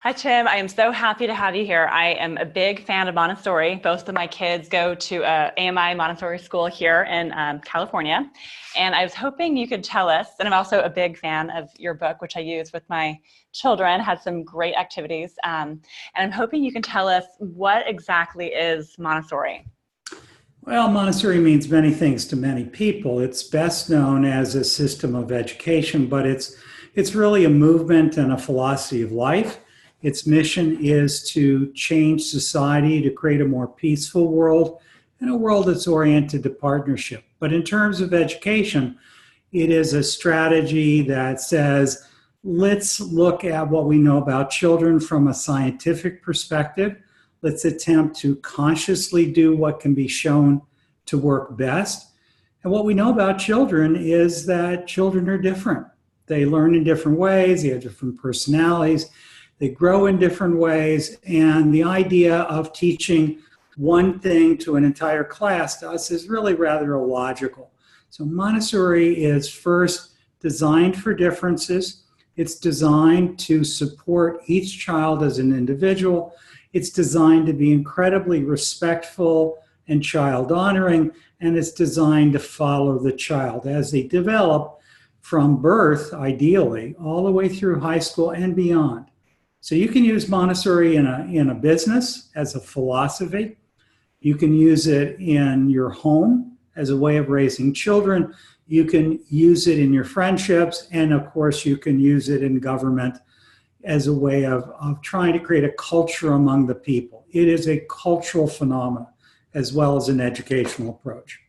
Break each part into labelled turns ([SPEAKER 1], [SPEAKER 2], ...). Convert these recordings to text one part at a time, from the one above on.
[SPEAKER 1] Hi, Tim. I am so happy to have you here. I am a big fan of Montessori. Both of my kids go to AMI Montessori school here in California. And I was hoping you could tell us, and I'm also a big fan of your book, which I use with my children, had some great activities. And I'm hoping you can tell us what exactly is Montessori.
[SPEAKER 2] Well, Montessori means many things to many people. It's best known as a system of education, but it's really a movement and a philosophy of life. Its mission is to change society, to create a more peaceful world, and a world that's oriented to partnership. But in terms of education, it is a strategy that says, let's look at what we know about children from a scientific perspective. Let's attempt to consciously do what can be shown to work best. And what we know about children is that children are different. They learn in different ways, they have different personalities, they grow in different ways, and the idea of teaching one thing to an entire class to us is really rather illogical. So Montessori is first designed for differences. It's designed to support each child as an individual. It's designed to be incredibly respectful and child honoring, and it's designed to follow the child as they develop from birth, ideally, all the way through high school and beyond. So you can use Montessori in a business as a philosophy. You can use it in your home as a way of raising children. You can use it in your friendships. And of course, you can use it in government as a way of trying to create a culture among the people. It is a cultural phenomenon as well as an educational approach.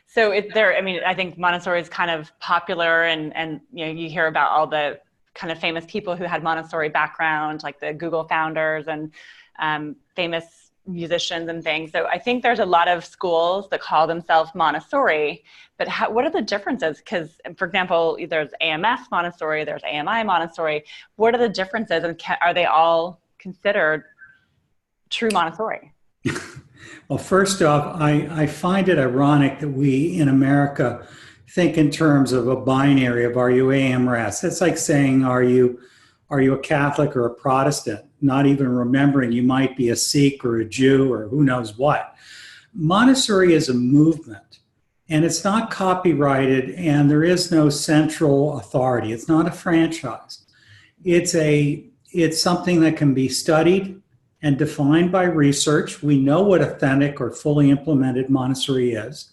[SPEAKER 1] So I think Montessori is kind of popular and you hear about all the kind of famous people who had Montessori background, like the Google founders and famous musicians and things. So I think there's a lot of schools that call themselves Montessori, but what are the differences? Because, for example, there's AMS Montessori, there's AMI Montessori. What are the differences, and are they all considered true Montessori?
[SPEAKER 2] Well, first off, I find it ironic that we in America think in terms of a binary of are you AM or S. It's like saying, are you a Catholic or a Protestant? Not even remembering you might be a Sikh or a Jew or who knows what. Montessori is a movement, and it's not copyrighted, and there is no central authority. It's not a franchise. It's something that can be studied and defined by research. We know what authentic or fully implemented Montessori is.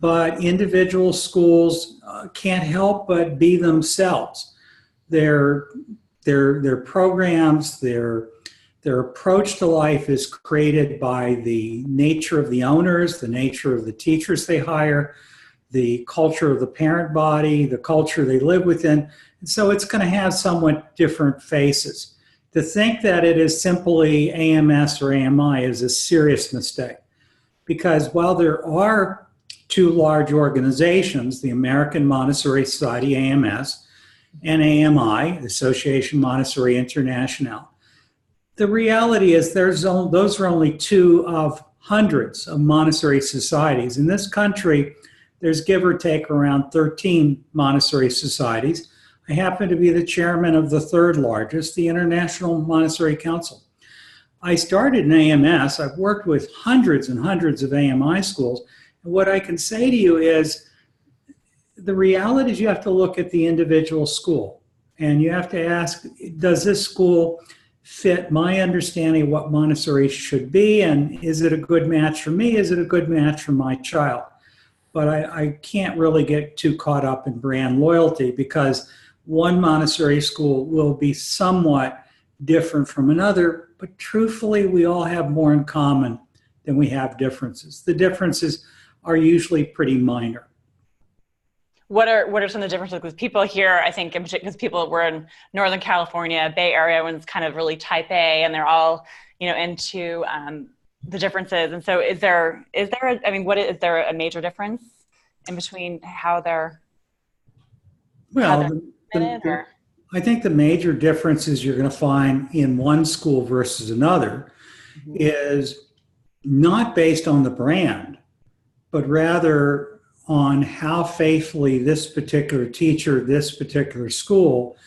[SPEAKER 2] But individual schools can't help but be themselves. Their programs, their approach to life is created by the nature of the owners, the nature of the teachers they hire, the culture of the parent body, the culture they live within. And so it's going to have somewhat different faces. To think that it is simply AMS or AMI is a serious mistake. Because while there are two large organizations, the American Montessori Society, AMS, and AMI, Association Montessori International. The reality is those are only two of hundreds of Montessori societies. In this country, there's give or take around 13 Montessori societies. I happen to be the chairman of the third largest, the International Montessori Council. I started in AMS. I've worked with hundreds and hundreds of AMI schools. What I can say to you is the reality is you have to look at the individual school and you have to ask, does this school fit my understanding of what Montessori should be, and is it a good match for me? Is it a good match for my child? But I can't really get too caught up in brand loyalty because one Montessori school will be somewhat different from another, but truthfully, we all have more in common than we have differences. The differences are usually pretty minor.
[SPEAKER 1] What are some of the differences? Because people here, I think, because people were in Northern California, Bay Area, everyone's kind of really type A, and they're all, into the differences. And so, is there a major difference in between how they're?
[SPEAKER 2] Well, I think the major differences you're going to find in one school versus another is not based on the brand, but rather on how faithfully this particular teacher, this particular school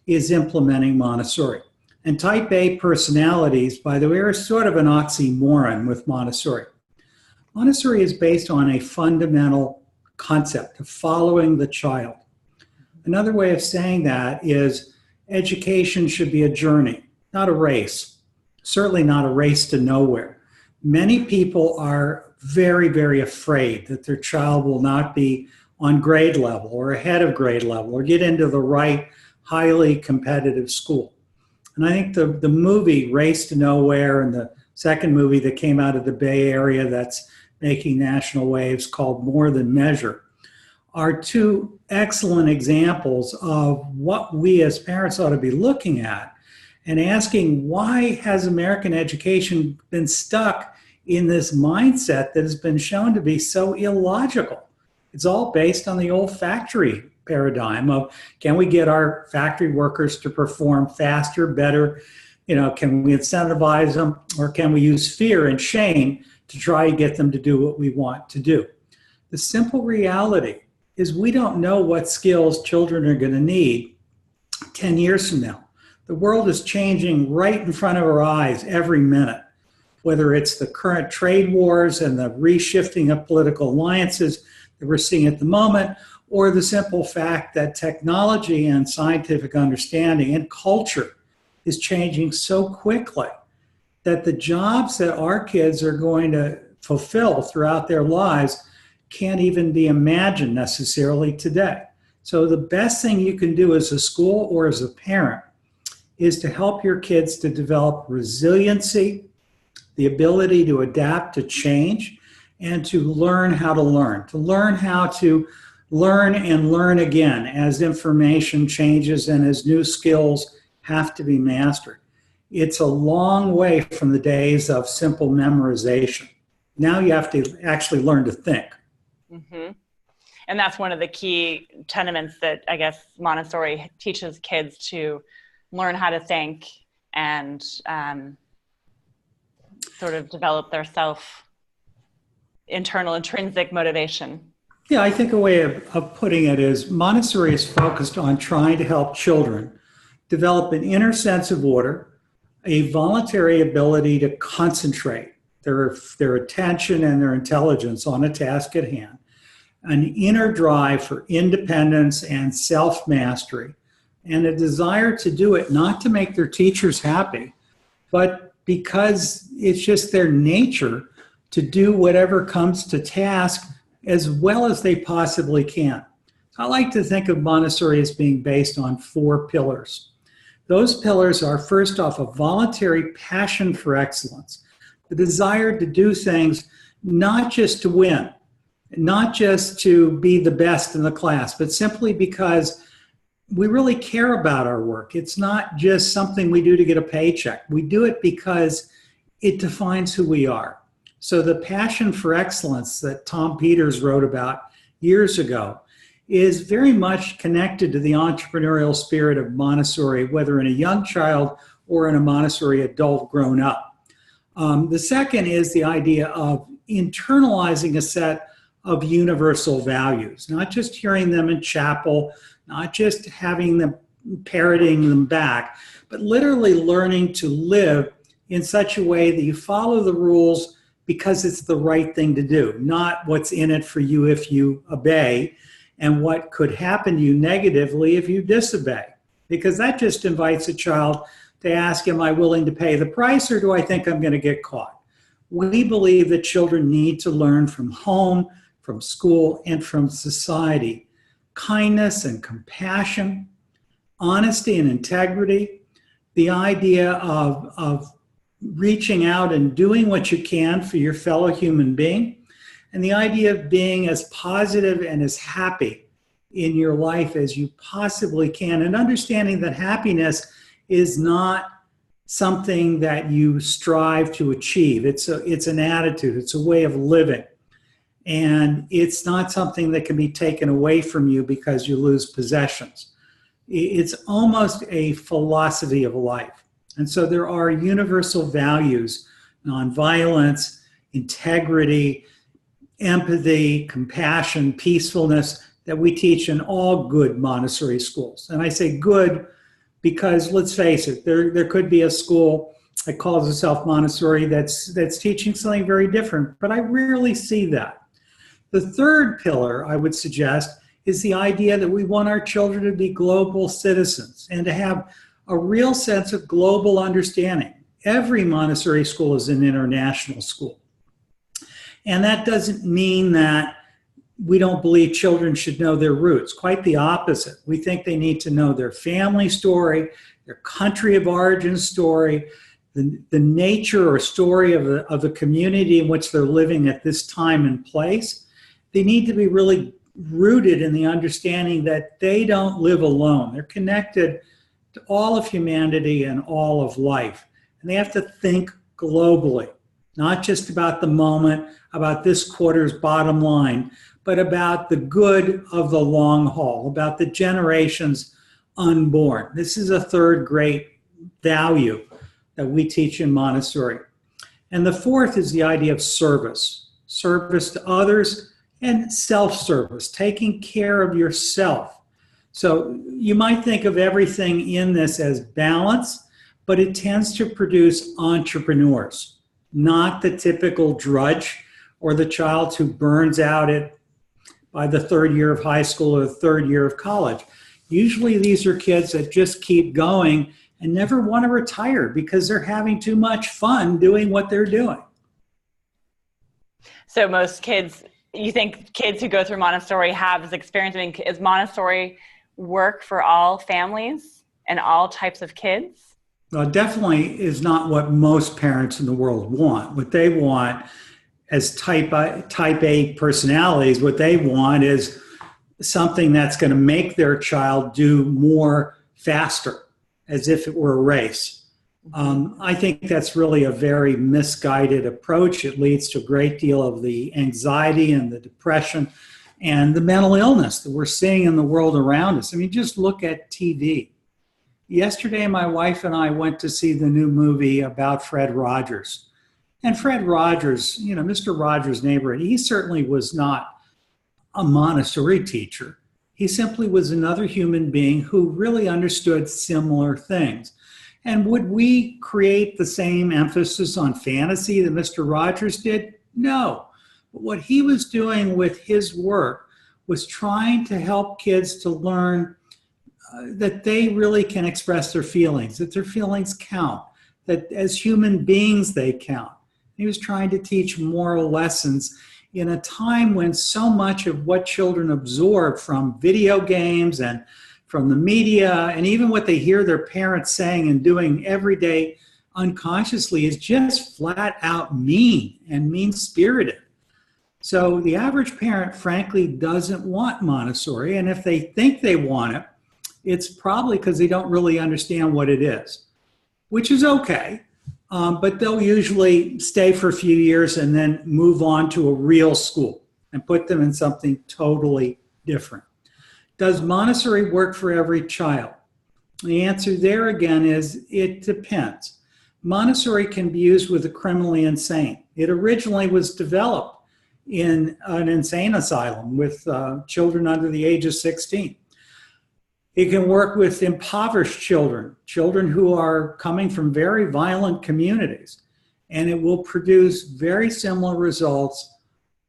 [SPEAKER 2] is implementing Montessori. And type A personalities, by the way, are sort of an oxymoron with Montessori. Montessori is based on a fundamental concept of following the child. Another way of saying that is education should be a journey, not a race. Certainly not a race to nowhere. Many people are very, very afraid that their child will not be on grade level or ahead of grade level or get into the right highly competitive school. And I think the movie Race to Nowhere and the second movie that came out of the Bay Area that's making national waves called More Than Measure are two excellent examples of what we as parents ought to be looking at and asking, why has American education been stuck in this mindset that has been shown to be so illogical? It's all based on the old factory paradigm of, can we get our factory workers to perform faster, better? Can we incentivize them, or can we use fear and shame to try and get them to do what we want to do? The simple reality is we don't know what skills children are going to need 10 years from now. The world is changing right in front of our eyes every minute, whether it's the current trade wars and the reshifting of political alliances that we're seeing at the moment, or the simple fact that technology and scientific understanding and culture is changing so quickly that the jobs that our kids are going to fulfill throughout their lives can't even be imagined necessarily today. So the best thing you can do as a school or as a parent is to help your kids to develop resiliency, the ability to adapt to change, and to learn how to learn how to learn and learn again as information changes and as new skills have to be mastered. It's a long way from the days of simple memorization. Now you have to actually learn to think.
[SPEAKER 1] Mm-hmm. And that's one of the key tenements that I guess Montessori teaches kids, to learn how to think and sort of develop their internal intrinsic motivation.
[SPEAKER 2] Yeah, I think a way of putting it is Montessori is focused on trying to help children develop an inner sense of order, a voluntary ability to concentrate their attention and their intelligence on a task at hand, an inner drive for independence and self-mastery, and a desire to do it not to make their teachers happy, but because it's just their nature to do whatever comes to task as well as they possibly can. I like to think of Montessori as being based on 4 pillars. Those pillars are, first off, a voluntary passion for excellence, the desire to do things not just to win, not just to be the best in the class, but simply because we really care about our work. It's not just something we do to get a paycheck. We do it because it defines who we are. So the passion for excellence that Tom Peters wrote about years ago is very much connected to the entrepreneurial spirit of Montessori, whether in a young child or in a Montessori adult grown up. The second is the idea of internalizing a set of universal values, not just hearing them in chapel, not just having them parroting them back, but literally learning to live in such a way that you follow the rules because it's the right thing to do, not what's in it for you if you obey and what could happen to you negatively if you disobey, because that just invites a child to ask, am I willing to pay the price, or do I think I'm going to get caught? We believe that children need to learn from home, from school, and from society kindness and compassion, honesty and integrity, the idea of reaching out and doing what you can for your fellow human being, and the idea of being as positive and as happy in your life as you possibly can, and understanding that happiness is not something that you strive to achieve. It's an attitude, it's a way of living. And it's not something that can be taken away from you because you lose possessions. It's almost a philosophy of life. And so there are universal values, nonviolence, integrity, empathy, compassion, peacefulness, that we teach in all good Montessori schools. And I say good Because let's face it, there could be a school that calls itself Montessori that's teaching something very different, but I rarely see that. The third pillar I would suggest is the idea that we want our children to be global citizens and to have a real sense of global understanding. Every Montessori school is an international school. And that doesn't mean that we don't believe children should know their roots. Quite the opposite. We think they need to know their family story, their country of origin story, the nature or story of the community in which they're living at this time and place. They need to be really rooted in the understanding that they don't live alone. They're connected to all of humanity and all of life. And they have to think globally, not just about the moment, about this quarter's bottom line, but about the good of the long haul, about the generations unborn. This is a third great value that we teach in Montessori. And the fourth is the idea of service to others and self-service, taking care of yourself. So you might think of everything in this as balance, but it tends to produce entrepreneurs, not the typical drudge or the child who burns out by the third year of high school or the third year of college. Usually these are kids that just keep going and never want to retire because they're having too much fun doing what they're doing.
[SPEAKER 1] So most kids, you think kids who go through Montessori have this experience? I mean, is Montessori work for all families and all types of kids?
[SPEAKER 2] Well, it definitely is not what most parents in the world want. What they want as type A personalities, what they want is something that's going to make their child do more faster, as if it were a race. I think that's really a very misguided approach. It leads to a great deal of the anxiety and the depression and the mental illness that we're seeing in the world around us. I mean, just look at TV. Yesterday, my wife and I went to see the new movie about Fred Rogers. And Fred Rogers, Mr. Rogers' neighborhood, he certainly was not a Montessori teacher. He simply was another human being who really understood similar things. And would we create the same emphasis on fantasy that Mr. Rogers did? No. But what he was doing with his work was trying to help kids to learn that they really can express their feelings, that their feelings count, that as human beings they count. He was trying to teach moral lessons in a time when so much of what children absorb from video games and from the media and even what they hear their parents saying and doing every day unconsciously is just flat out mean and mean-spirited. So the average parent, frankly, doesn't want Montessori. And if they think they want it, it's probably because they don't really understand what it is, which is okay. But they'll usually stay for a few years and then move on to a real school and put them in something totally different. Does Montessori work for every child? The answer there again is it depends. Montessori can be used with the criminally insane. It originally was developed in an insane asylum with children under the age of 16. It can work with impoverished children, children who are coming from very violent communities, and it will produce very similar results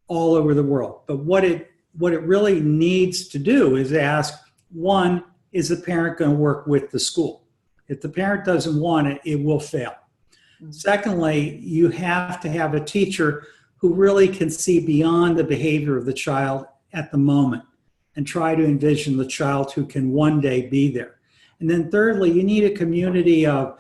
[SPEAKER 2] all over the world. But what it really needs to do is ask, one, is the parent going to work with the school? If the parent doesn't want it, it will fail. Secondly, you have to have a teacher who really can see beyond the behavior of the child at the moment and try to envision the child who can one day be there. And then thirdly, you need a community of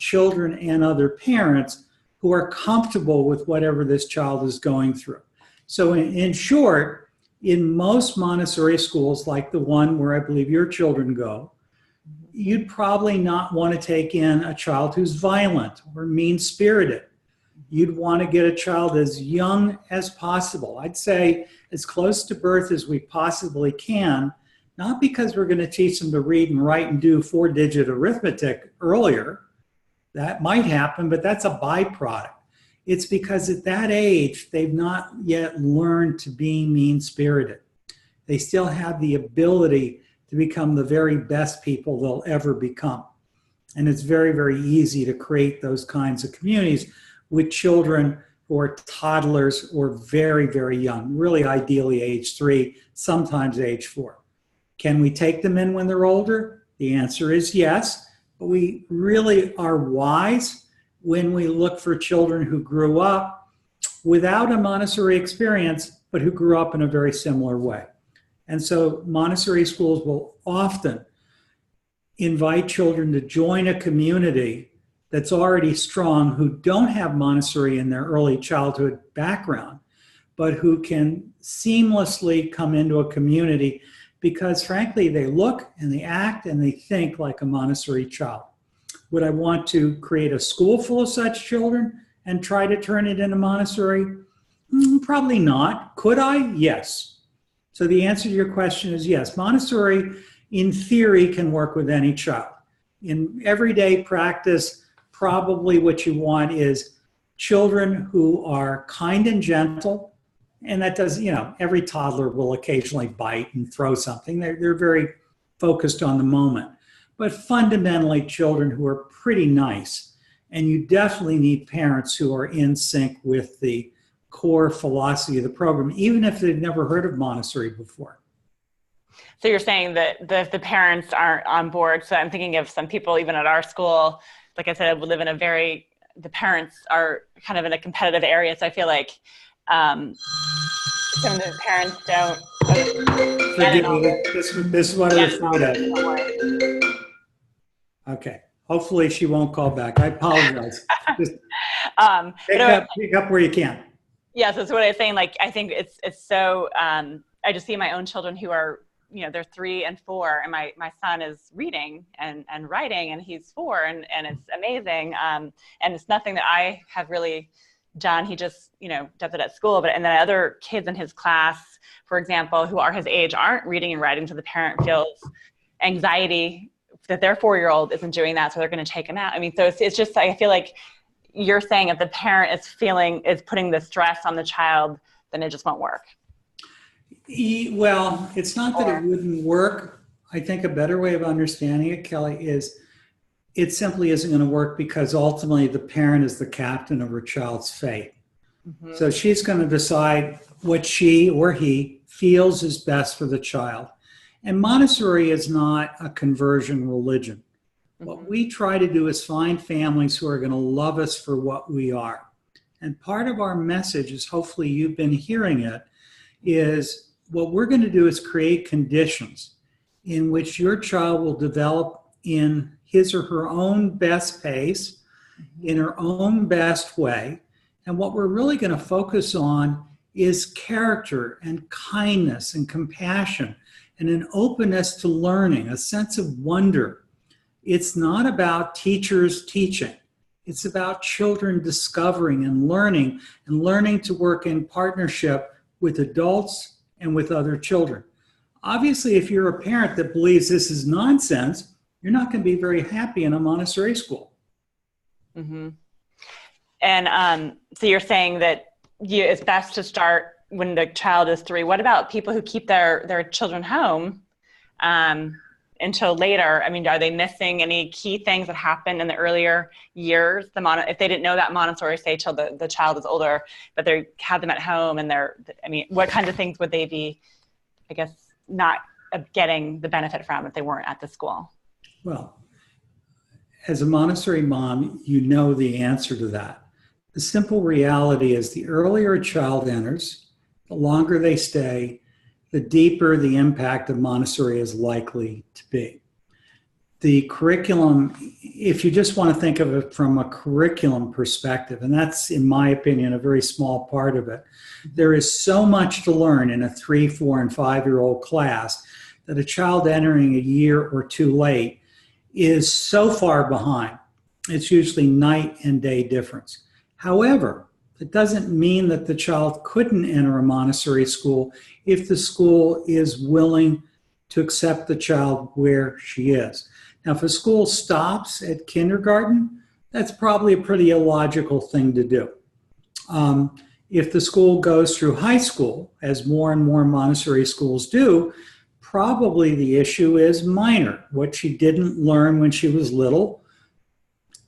[SPEAKER 2] children and other parents who are comfortable with whatever this child is going through. So in short, in most Montessori schools, like the one where I believe your children go, you'd probably not want to take in a child who's violent or mean-spirited. You'd want to get a child as young as possible. I'd say as close to birth as we possibly can, not because we're going to teach them to read and write and do 4-digit arithmetic earlier. That might happen, but that's a byproduct. It's because at that age, they've not yet learned to be mean-spirited. They still have the ability to become the very best people they'll ever become. And it's very, very easy to create those kinds of communities with children who are toddlers or very, very young, really ideally age 3, sometimes age 4. Can we take them in when they're older? The answer is yes, but we really are wise when we look for children who grew up without a Montessori experience, but who grew up in a very similar way. And so Montessori schools will often invite children to join a community that's already strong, who don't have Montessori in their early childhood background, but who can seamlessly come into a community because, frankly, they look and they act and they think like a Montessori child. Would I want to create a school full of such children and try to turn it into Montessori? Probably not. Could I? Yes. So the answer to your question is yes. Montessori, in theory, can work with any child. In everyday practice, probably what you want is children who are kind and gentle. And that does, every toddler will occasionally bite and throw something. They're very focused on the moment. But fundamentally, children who are pretty nice. And you definitely need parents who are in sync with the core philosophy of the program, even if they've never heard of Montessori before.
[SPEAKER 1] So you're saying that the parents aren't on board. So I'm thinking of some people, even at our school, like I said, we live in the parents are kind of in a competitive area. So I feel like some of the parents don't.
[SPEAKER 2] Forgive me, this is what I was thought of. Okay. Hopefully she won't call back. I apologize. Just pick up where you can.
[SPEAKER 1] Yeah, so that's what I was saying. Like, I think it's so, I just see my own children who are, they're 3 and 4, and my son is reading and writing, and he's 4, and it's amazing. And it's nothing that I have really done. He just, does it at school. And then other kids in his class, for example, who are his age, aren't reading and writing, so the parent feels anxiety that their 4-year-old isn't doing that, so they're going to take him out. I mean, so it's just, I feel like you're saying if the parent is putting the stress on the child, then it just won't work.
[SPEAKER 2] Well, it's not that it wouldn't work. I think a better way of understanding it, Kelly, is it simply isn't going to work because ultimately the parent is the captain of her child's fate. Mm-hmm. So she's going to decide what she or he feels is best for the child. And Montessori is not a conversion religion. Mm-hmm. What we try to do is find families who are going to love us for what we are. And part of our message is, hopefully you've been hearing it, is what we're going to do is create conditions in which your child will develop in his or her own best pace, in her own best way. And what we're really going to focus on is character and kindness and compassion and an openness to learning, a sense of wonder. It's not about teachers teaching. It's about children discovering and learning to work in partnership with adults and with other children. Obviously, if you're a parent that believes this is nonsense, you're not going to be very happy in a Montessori school.
[SPEAKER 1] Mm-hmm. And so you're saying that it's best to start when the child is 3. What about people who keep their children home until later? I mean, are they missing any key things that happened in the earlier years? If they didn't know that Montessori, say, till the child is older, but they have them at home and what kinds of things would they be, I guess, not getting the benefit from if they weren't at the school?
[SPEAKER 2] Well, as a Montessori mom, you know the answer to that. The simple reality is the earlier a child enters, the longer they stay, the deeper the impact of Montessori is likely to be. The curriculum, if you just want to think of it from a curriculum perspective, and that's, in my opinion, a very small part of it, there is so much to learn in a 3, 4, and 5-year-old class that a child entering a year or 2 late is so far behind. It's usually night and day difference. However, it doesn't mean that the child couldn't enter a Montessori school if the school is willing to accept the child where she is. Now, if a school stops at kindergarten, that's probably a pretty illogical thing to do. If the school goes through high school, as more and more Montessori schools do, probably the issue is minor. What she didn't learn when she was little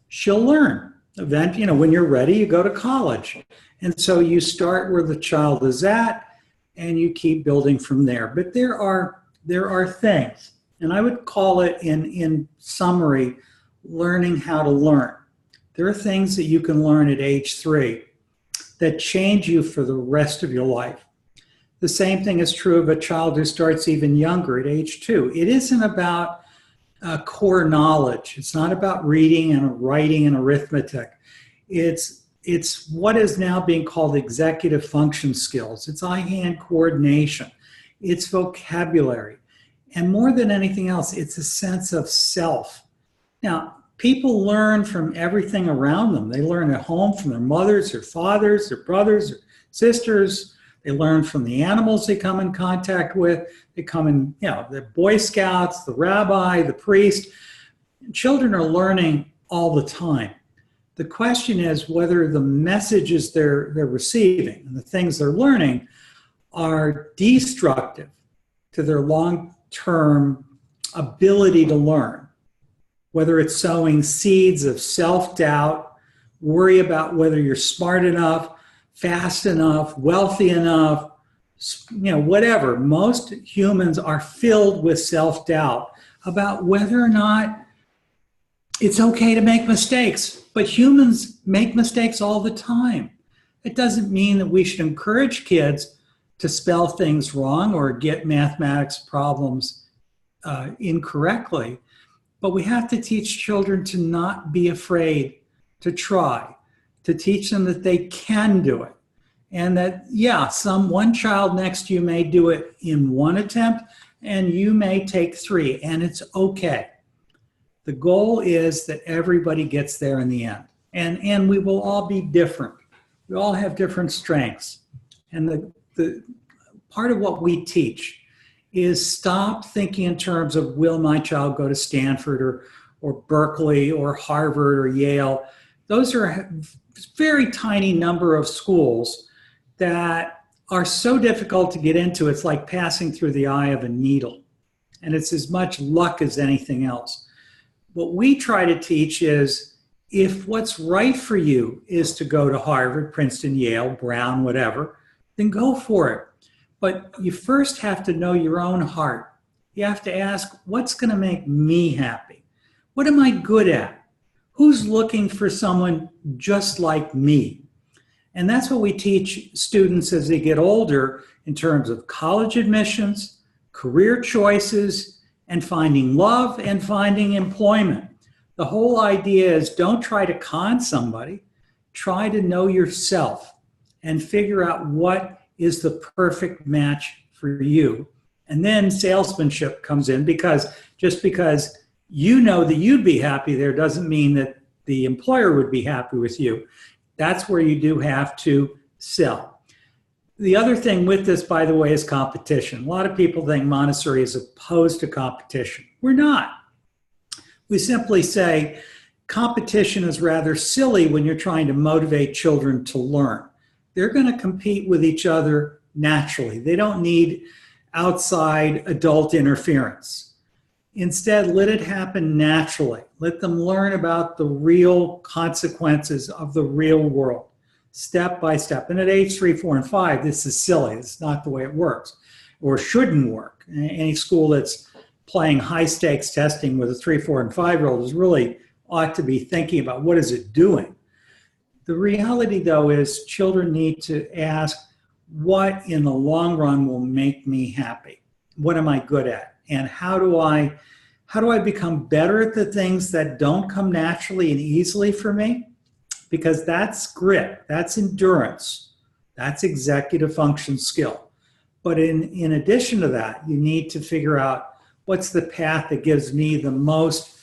[SPEAKER 2] she'll learn. When you're ready, you go to college. And so you start where the child is at and you keep building from there. But there are things, and I would call it in summary, learning how to learn. There are things that you can learn at age 3 that change you for the rest of your life. The same thing is true of a child who starts even younger at age 2. It isn't about core knowledge. It's not about reading and writing and arithmetic. It's what is now being called executive function skills. It's eye-hand coordination. It's vocabulary. And more than anything else, it's a sense of self. Now, people learn from everything around them. They learn at home from their mothers, their fathers, their brothers, their sisters. They learn from the animals they come in contact with. They come in, the Boy Scouts, the rabbi, the priest. Children are learning all the time. The question is whether the messages they're receiving and the things they're learning are destructive to their long-term ability to learn. Whether it's sowing seeds of self-doubt, worry about whether you're smart enough, fast enough, wealthy enough, whatever. Most humans are filled with self-doubt about whether or not it's okay to make mistakes. But humans make mistakes all the time. It doesn't mean that we should encourage kids to spell things wrong or get mathematics problems incorrectly. But we have to teach children to not be afraid to try, to teach them that they can do it. And that, one child next to you may do it in one attempt and you may take 3, and it's okay. The goal is that everybody gets there in the end. And we will all be different. We all have different strengths. And the part of what we teach is stop thinking in terms of, will my child go to Stanford or Berkeley or Harvard or Yale? Those are a very tiny number of schools that are so difficult to get into. It's like passing through the eye of a needle. And it's as much luck as anything else. What we try to teach is, if what's right for you is to go to Harvard, Princeton, Yale, Brown, whatever, then go for it. But you first have to know your own heart. You have to ask, what's going to make me happy? What am I good at? Who's looking for someone just like me? And that's what we teach students as they get older in terms of college admissions, career choices, and finding love and finding employment. The whole idea is, don't try to con somebody. Try to know yourself and figure out what is the perfect match for you. And then salesmanship comes in, because just because you know that you'd be happy there doesn't mean that the employer would be happy with you. That's where you do have to sell. The other thing with this, by the way, is competition. A lot of people think Montessori is opposed to competition. We're not. We simply say competition is rather silly when you're trying to motivate children to learn. They're going to compete with each other naturally. They don't need outside adult interference. Instead, let it happen naturally. Let them learn about the real consequences of the real world, step by step. And at age 3, 4, and 5, this is silly. It's not the way it works, or shouldn't work. Any school that's playing high-stakes testing with a 3, 4, and 5-year-old is really ought to be thinking about, what is it doing? The reality, though, is children need to ask, what in the long run will make me happy? What am I good at? And how do I become better at the things that don't come naturally and easily for me? Because that's grit, that's endurance, that's executive function skill. But in addition to that, you need to figure out, what's the path that gives me the most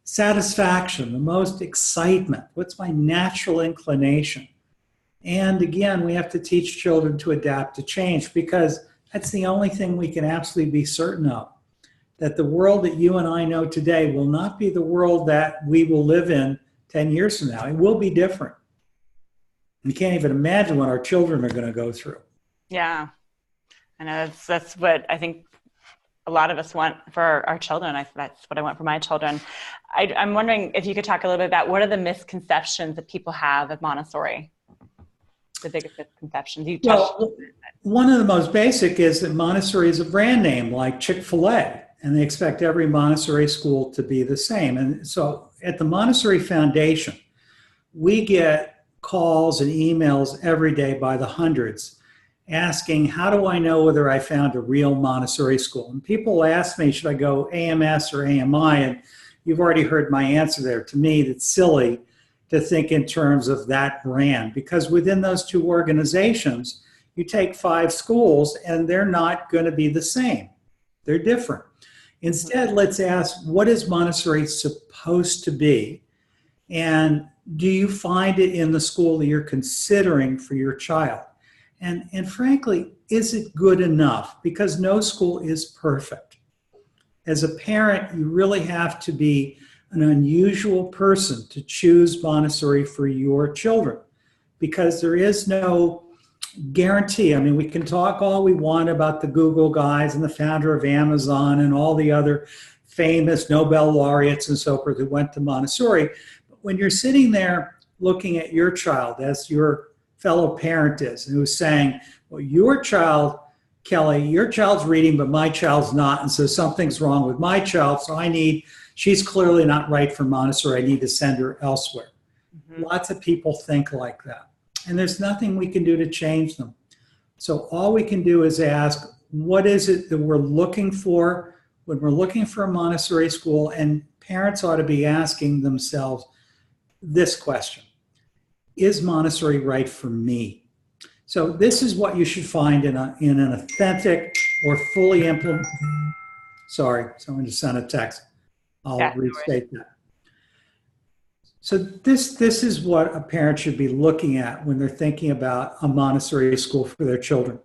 [SPEAKER 2] satisfaction, the most excitement? What's my natural inclination? And again, we have to teach children to adapt to change, because that's the only thing we can absolutely be certain of. That the world that you and I know today will not be the world that we will live in 10 years from now. It will be different. We can't even imagine what our children are going to go through.
[SPEAKER 1] Yeah. I know that's what I think a lot of us want for our children. That's what I want for my children. I'm wondering if you could talk a little bit about what are the misconceptions that people have of Montessori? The biggest misconceptions you touched.
[SPEAKER 2] Well, one of the most basic is that Montessori is a brand name like Chick-fil-A, and they expect every Montessori school to be the same. And so at the Montessori Foundation, we get calls and emails every day by the hundreds asking, how do I know whether I found a real Montessori school? And people ask me, should I go AMS or AMI? And you've already heard my answer there. To me, it's silly to think in terms of that brand, because within those two organizations, you take 5 schools and they're not going to be the same. They're different. Instead, let's ask, what is Montessori supposed to be? And do you find it in the school that you're considering for your child? And frankly, is it good enough? Because no school is perfect. As a parent, you really have to be an unusual person to choose Montessori for your children, because there is no guarantee. I mean, we can talk all we want about the Google guys and the founder of Amazon and all the other famous Nobel laureates and so forth who went to Montessori. But when you're sitting there looking at your child, as your fellow parent is, and who's saying, well, your child, Kelly, your child's reading, but my child's not, and so something's wrong with my child, so she's clearly not right for Montessori, I need to send her elsewhere. Mm-hmm. Lots of people think like that. And there's nothing we can do to change them. So all we can do is ask, what is it that we're looking for when we're looking for a Montessori school? And parents ought to be asking themselves this question: is Montessori right for me? So this is what you should find in an authentic or fully implemented. Sorry, someone just sent a text. I'll restate that. So this is what a parent should be looking at when they're thinking about a Montessori school for their children.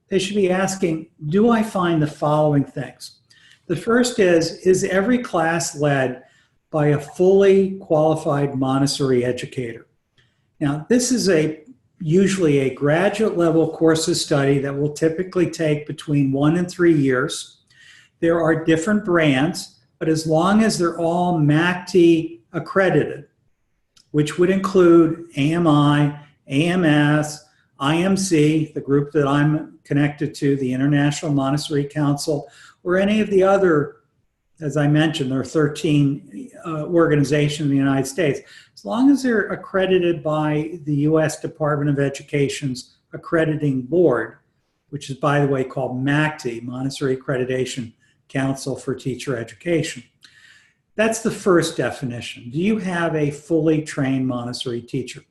[SPEAKER 2] They should be asking, do I find the following things? The first is every class led by a fully qualified Montessori educator? Now, this is usually a graduate level course of study that will typically take between 1 and 3 years. There are different brands, but as long as they're all MACT accredited, which would include AMI, AMS, IMC, the group that I'm connected to, the International Montessori Council, or any of the other, as I mentioned, there are 13 organizations in the United States. As long as they're accredited by the U.S. Department of Education's accrediting board, which is, by the way, called MACT, Montessori Accreditation Council for Teacher Education. That's the first definition. Do you have a fully trained Montessori teacher?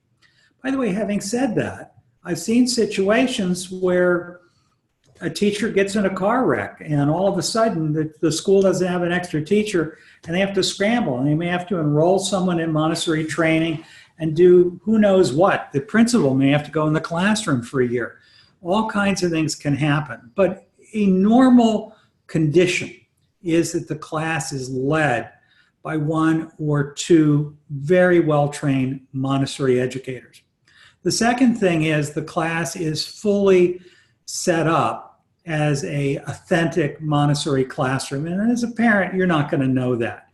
[SPEAKER 2] By the way, having said that, I've seen situations where a teacher gets in a car wreck and all of a sudden the school doesn't have an extra teacher and they have to scramble, and they may have to enroll someone in Montessori training and do who knows what. The principal may have to go in the classroom for a year. All kinds of things can happen. But a normal condition is that the class is led by 1 or 2 very well-trained Montessori educators. The second thing is the class is fully set up as an authentic Montessori classroom. And as a parent, you're not going to know that.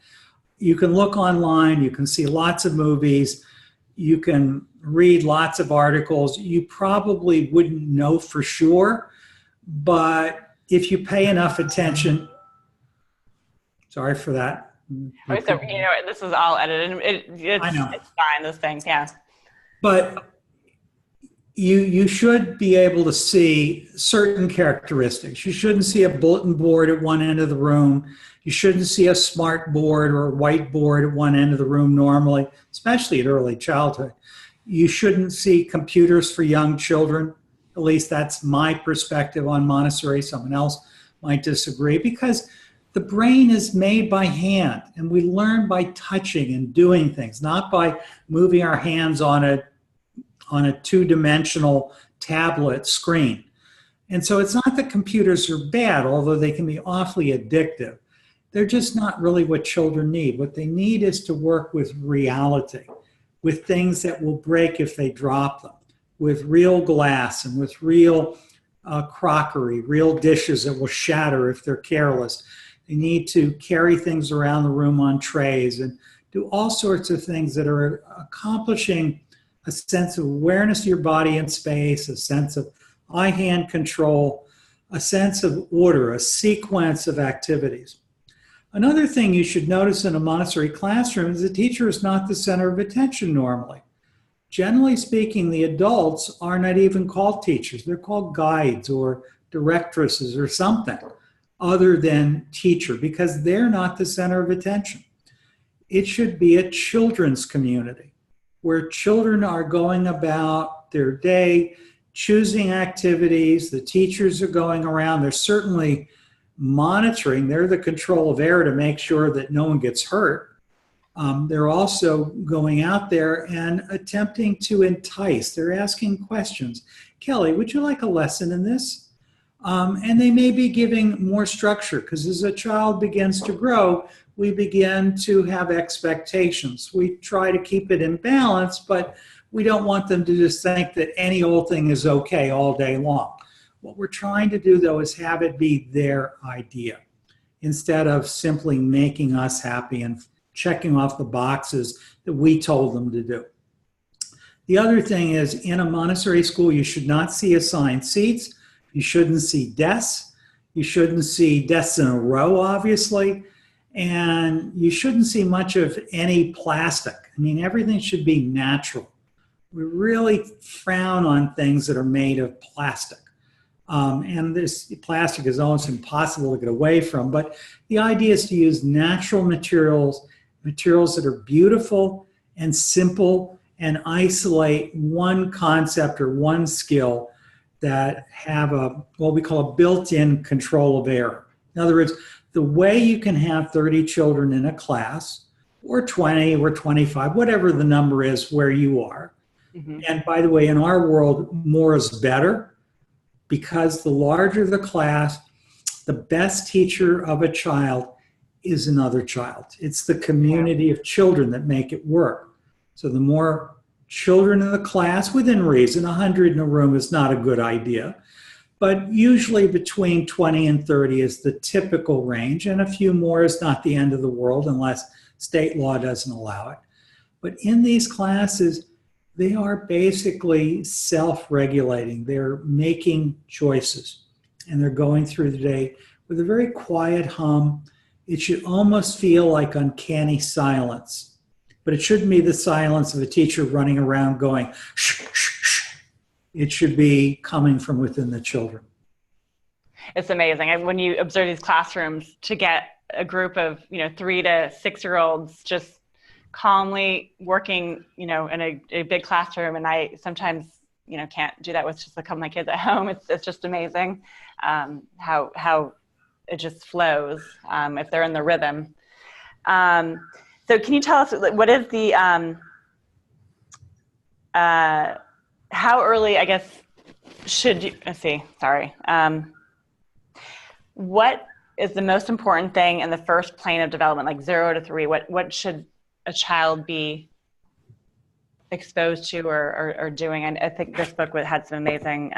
[SPEAKER 2] You can look online, you can see lots of movies, you can read lots of articles. You probably wouldn't know for sure, but if you pay enough attention, sorry for that.
[SPEAKER 1] So, this is all edited. It's fine, those things, yeah.
[SPEAKER 2] But you should be able to see certain characteristics. You shouldn't see a bulletin board at one end of the room. You shouldn't see a smart board or a whiteboard at one end of the room normally, especially at early childhood. You shouldn't see computers for young children. At least that's my perspective on Montessori. Someone else might disagree, because the brain is made by hand, and we learn by touching and doing things, not by moving our hands on a two-dimensional tablet screen. And so it's not that computers are bad, although they can be awfully addictive. They're just not really what children need. What they need is to work with reality, with things that will break if they drop them, with real glass and with real crockery, real dishes that will shatter if they're careless. They need to carry things around the room on trays and do all sorts of things that are accomplishing a sense of awareness of your body in space, a sense of eye-hand control, a sense of order, a sequence of activities. Another thing you should notice in a Montessori classroom is the teacher is not the center of attention normally. Generally speaking, the adults are not even called teachers. They're called guides or directresses or something other than teacher because they're not the center of attention. It should be a children's community where children are going about their day, choosing activities. The teachers are going around. They're certainly monitoring. They're the control of air to make sure that no one gets hurt. They're also going out there and attempting to entice. They're asking questions. Kelly, would you like a lesson in this? And they may be giving more structure because as a child begins to grow, we begin to have expectations. We try to keep it in balance, but we don't want them to just think that any old thing is okay all day long. What we're trying to do, though, is have it be their idea instead of simply making us happy and checking off the boxes that we told them to do. The other thing is, in a Montessori school, you should not see assigned seats. You shouldn't see desks. You shouldn't see desks in a row, obviously. And you shouldn't see much of any plastic. I mean, everything should be natural. We really frown on things that are made of plastic. And this plastic is almost impossible to get away from. But the idea is to use natural materials, materials that are beautiful and simple and isolate one concept or one skill that have what we call a built-in control of error. In other words, the way you can have 30 children in a class, or 20 or 25, whatever the number is where you are. Mm-hmm. And by the way, in our world, more is better because the larger the class, the best teacher of a child is another child. It's the community of children that make it work. So the more children in the class, within reason, 100 in a room is not a good idea. But usually between 20 and 30 is the typical range, and a few more is not the end of the world unless state law doesn't allow it. But in these classes, they are basically self-regulating. They're making choices, and they're going through the day with a very quiet hum. It should almost feel like uncanny silence, but it shouldn't be the silence of a teacher running around going, shh, shh, shh. It should be coming from within the children.
[SPEAKER 1] It's amazing. And when you observe these classrooms, to get a group of 3 to 6 year olds just calmly working in a big classroom, and I sometimes can't do that with just a couple of my kids at home. It's just amazing how it just flows if they're in the rhythm. So can you tell us what is the how early, I guess, should you, what is the most important thing in the first plane of development, like 0 to 3? What should a child be exposed to or doing? And I think this book had some amazing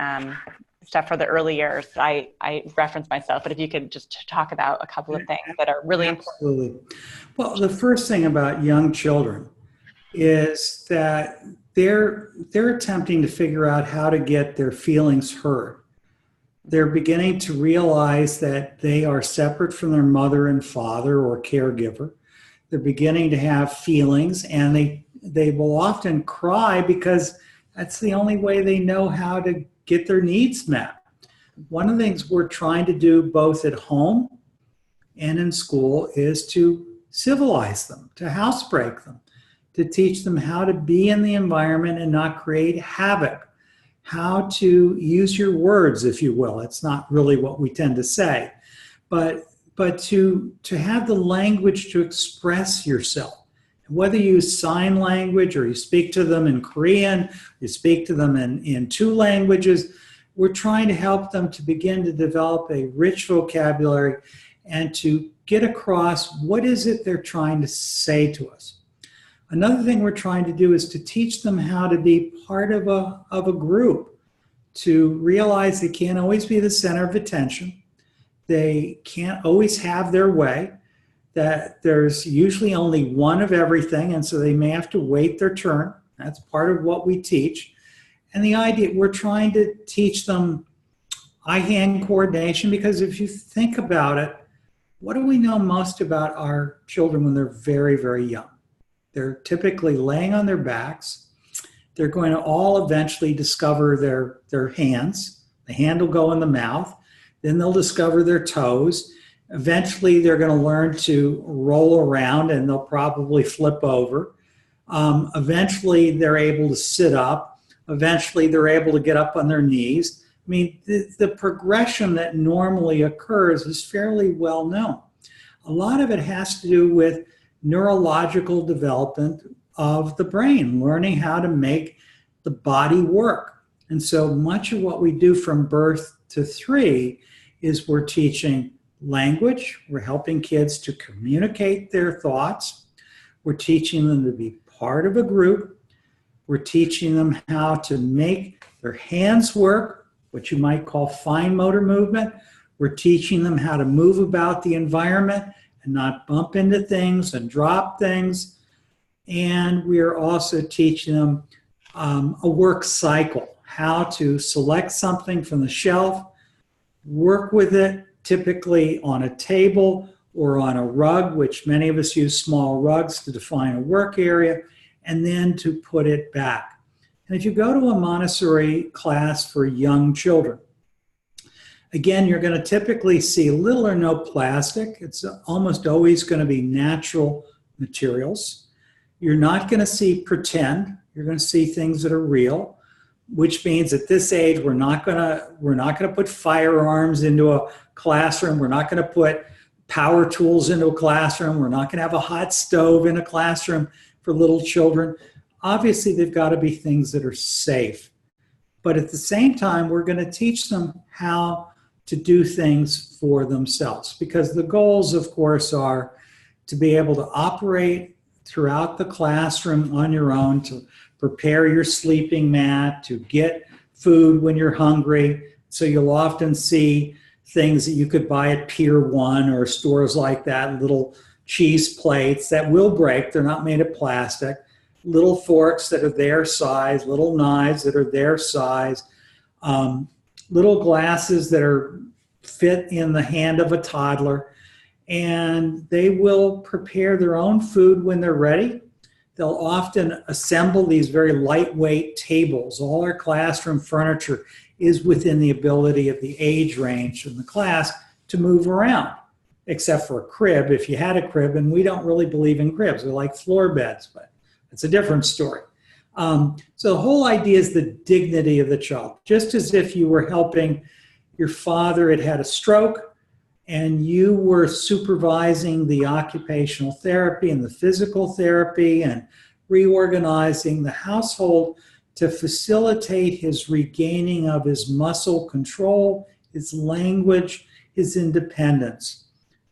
[SPEAKER 1] stuff for the early years. I referenced myself, but if you could just talk about a couple of things that are really important.
[SPEAKER 2] Absolutely. Well, the first thing about young children is that they're attempting to figure out how to get their feelings heard. They're beginning to realize that they are separate from their mother and father or caregiver. They're beginning to have feelings, and they will often cry because that's the only way they know how to get their needs met. One of the things we're trying to do both at home and in school is to civilize them, to housebreak them, to teach them how to be in the environment and not create havoc, how to use your words, if you will. It's not really what we tend to say, but to have the language to express yourself. Whether you use sign language or you speak to them in Korean, you speak to them in 2 languages, we're trying to help them to begin to develop a rich vocabulary and to get across what is it they're trying to say to us. Another thing we're trying to do is to teach them how to be part of a group, to realize they can't always be the center of attention, they can't always have their way, that there's usually only one of everything, and so they may have to wait their turn. That's part of what we teach. And the idea, we're trying to teach them eye-hand coordination, because if you think about it, what do we know most about our children when they're very, very young? They're typically laying on their backs. They're going to all eventually discover their hands. The hand will go in the mouth. Then they'll discover their toes. Eventually, they're going to learn to roll around, and they'll probably flip over. Eventually, they're able to sit up. Eventually, they're able to get up on their knees. I mean, the progression that normally occurs is fairly well known. A lot of it has to do with neurological development of the brain, learning how to make the body work. And so much of what we do from birth to 3 is we're teaching language, we're helping kids to communicate their thoughts, we're teaching them to be part of a group, we're teaching them how to make their hands work, what you might call fine motor movement. We're teaching them how to move about the environment and not bump into things and drop things. And we are also teaching them a work cycle, how to select something from the shelf, work with it, typically on a table or on a rug, which many of us use small rugs to define a work area, and then to put it back. And if you go to a Montessori class for young children, again, you're going to typically see little or no plastic. It's almost always going to be natural materials. You're not going to see pretend. You're going to see things that are real, which means at this age, we're not going to put firearms into a classroom. We're not going to put power tools into a classroom. We're not going to have a hot stove in a classroom for little children. Obviously, they've got to be things that are safe. But at the same time, we're going to teach them how to do things for themselves, because the goals, of course, are to be able to operate throughout the classroom on your own, to prepare your sleeping mat, to get food when you're hungry. So you'll often see things that you could buy at Pier 1 or stores like that, little cheese plates that will break. They're not made of plastic. Little forks that are their size, little knives that are their size, little glasses that are fit in the hand of a toddler. And they will prepare their own food when they're ready. They'll often assemble these very lightweight tables. All our classroom furniture is within the ability of the age range in the class to move around, except for a crib, if you had a crib, and we don't really believe in cribs. We like floor beds, but it's a different story. So the whole idea is the dignity of the child. Just as if you were helping your father had a stroke, and you were supervising the occupational therapy and the physical therapy and reorganizing the household to facilitate his regaining of his muscle control, his language, his independence.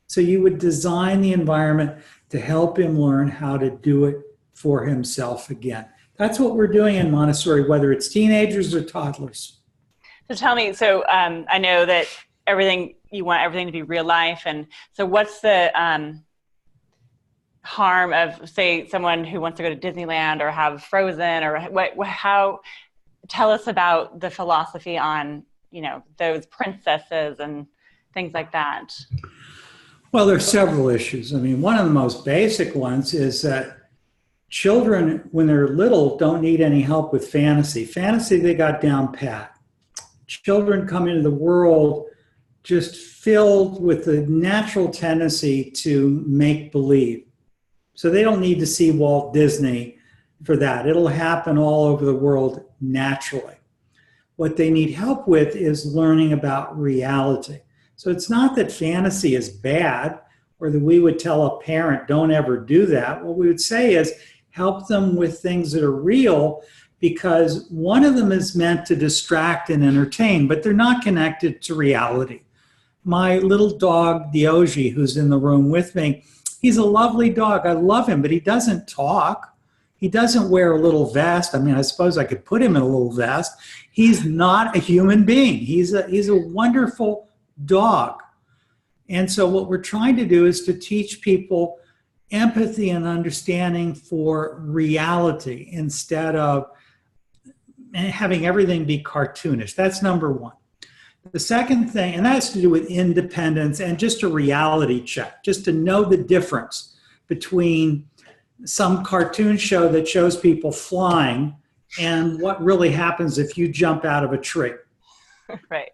[SPEAKER 2] So you would design the environment to help him learn how to do it for himself again. That's what we're doing in Montessori, whether it's teenagers or toddlers.
[SPEAKER 1] So tell me, I know that you want everything to be real life. And so what's the harm of, say, someone who wants to go to Disneyland or have Frozen, or tell us about the philosophy on, those princesses and things like that.
[SPEAKER 2] Well, there's several issues. I mean, one of the most basic ones is that children, when they're little, don't need any help with fantasy. Fantasy, they got down pat. Children come into the world just filled with the natural tendency to make believe. So they don't need to see Walt Disney for that. It'll happen all over the world naturally. What they need help with is learning about reality. So it's not that fantasy is bad, or that we would tell a parent, don't ever do that. What we would say is help them with things that are real, because one of them is meant to distract and entertain, but they're not connected to reality. My little dog, Diogi, who's in the room with me, he's a lovely dog. I love him, but he doesn't talk. He doesn't wear a little vest. I mean, I suppose I could put him in a little vest. He's not a human being. He's a wonderful dog. And so what we're trying to do is to teach people empathy and understanding for reality instead of having everything be cartoonish. That's number one. The second thing, and that has to do with independence and just a reality check, just to know the difference between some cartoon show that shows people flying and what really happens if you jump out of a tree.
[SPEAKER 1] Right.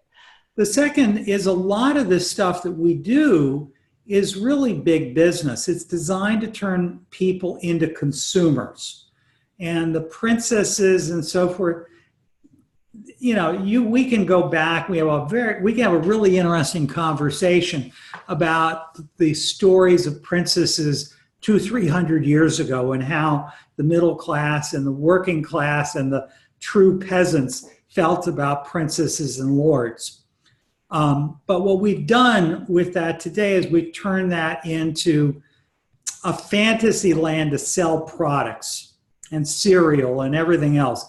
[SPEAKER 2] The second is a lot of this stuff that we do is really big business. It's designed to turn people into consumers. And the princesses and so forth, we can go back. We can have a really interesting conversation about the stories of princesses 200-300 years ago and how the middle class and the working class and the true peasants felt about princesses and lords. But what we've done with that today is we've turned that into a fantasy land to sell products and cereal and everything else.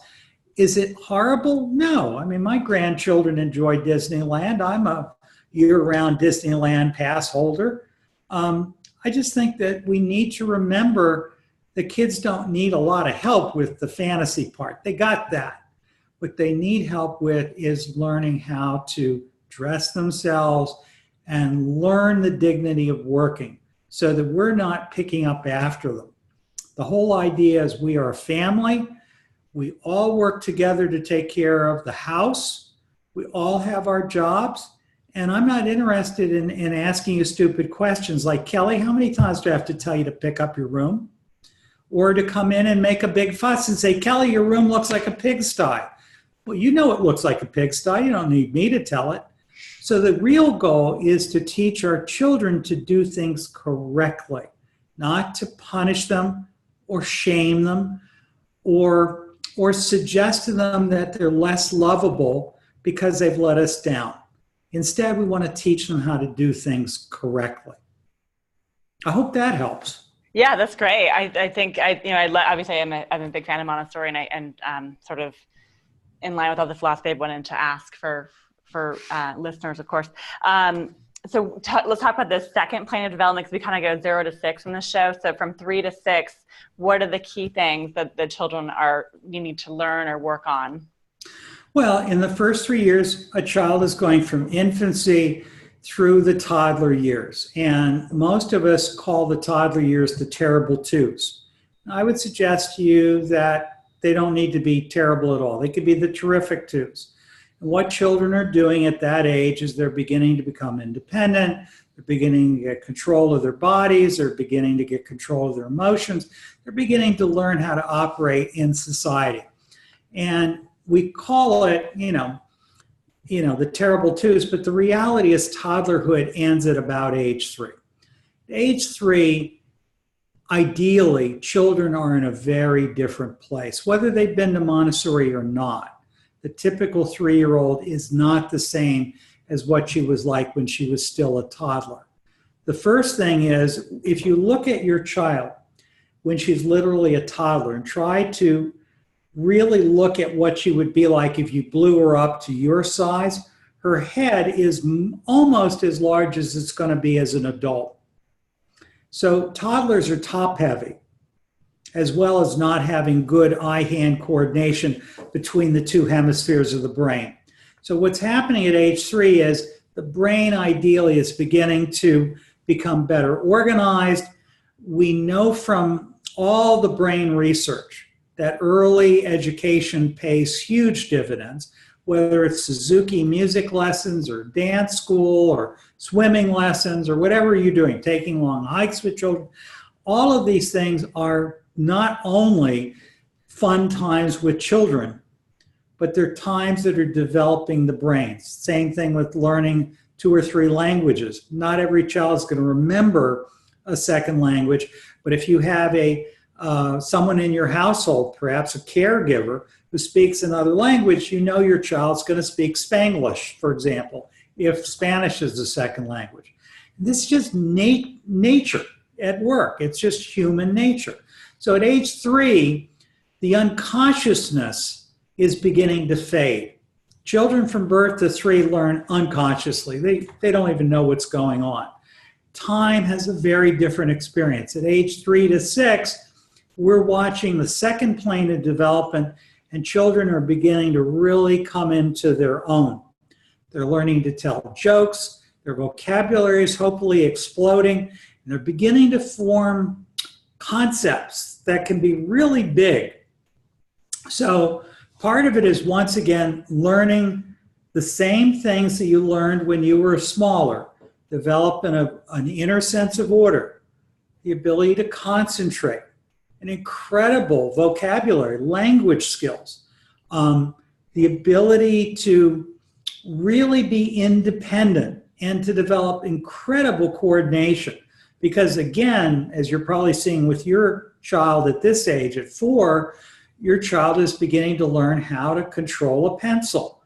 [SPEAKER 2] Is it horrible? No. I mean, my grandchildren enjoy Disneyland. I'm a year-round Disneyland pass holder. I just think that we need to remember the kids don't need a lot of help with the fantasy part. They got that. What they need help with is learning how to dress themselves and learn the dignity of working so that we're not picking up after them. The whole idea is we are a family. We all work together to take care of the house. We all have our jobs. And I'm not interested in asking you stupid questions like, Kelly, how many times do I have to tell you to pick up your room? Or to come in and make a big fuss and say, Kelly, your room looks like a pigsty. Well, you know it looks like a pigsty. You don't need me to tell it. So the real goal is to teach our children to do things correctly, not to punish them or shame them or suggest to them that they're less lovable because they've let us down. Instead, we want to teach them how to do things correctly. I hope that helps.
[SPEAKER 1] Yeah, that's great. I think obviously I'm a big fan of Montessori, and sort of in line with all the philosophy I wanted to ask for listeners, of course. So let's talk about the second plane of development, because we kind of go 0 to 6 in the show. So from 3 to 6, what are the key things that the children you need to learn or work on?
[SPEAKER 2] Well, in the first 3 years, a child is going from infancy through the toddler years. And most of us call the toddler years the terrible twos. I would suggest to you that they don't need to be terrible at all. They could be the terrific twos. And what children are doing at that age is they're beginning to become independent. They're beginning to get control of their bodies. They're beginning to get control of their emotions. They're beginning to learn how to operate in society. And we call it, the terrible twos, but the reality is toddlerhood ends at about age 3. At age 3, ideally, children are in a very different place, whether they've been to Montessori or not. The typical 3-year-old is not the same as what she was like when she was still a toddler. The first thing is, if you look at your child when she's literally a toddler and try to really look at what she would be like if you blew her up to your size, her head is almost as large as it's going to be as an adult. So toddlers are top heavy, as well as not having good eye-hand coordination between the two hemispheres of the brain. So what's happening at age 3 is the brain ideally is beginning to become better organized. We know from all the brain research that early education pays huge dividends, whether it's Suzuki music lessons or dance school or swimming lessons or whatever you're doing, taking long hikes with children. All of these things are not only fun times with children, but they're times that are developing the brains. Same thing with learning 2 or 3 languages. Not every child is going to remember a second language, but if you have someone in your household, perhaps a caregiver, who speaks another language, you know your child's going to speak Spanglish, for example, if Spanish is the second language. This is just nature at work. It's just human nature. So at age 3, the unconsciousness is beginning to fade. Children from birth to 3 learn unconsciously. They don't even know what's going on. time has a very different experience. At age 3 to 6, we're watching the second plane of development, and children are beginning to really come into their own. They're learning to tell jokes, their vocabulary is hopefully exploding, and they're beginning to form concepts that can be really big. So part of it is, once again, learning the same things that you learned when you were smaller, developing an inner sense of order, the ability to concentrate, an incredible vocabulary, language skills, the ability to really be independent and to develop incredible coordination. Because again, as you're probably seeing with your child at this age, at 4, your child is beginning to learn how to control a pencil.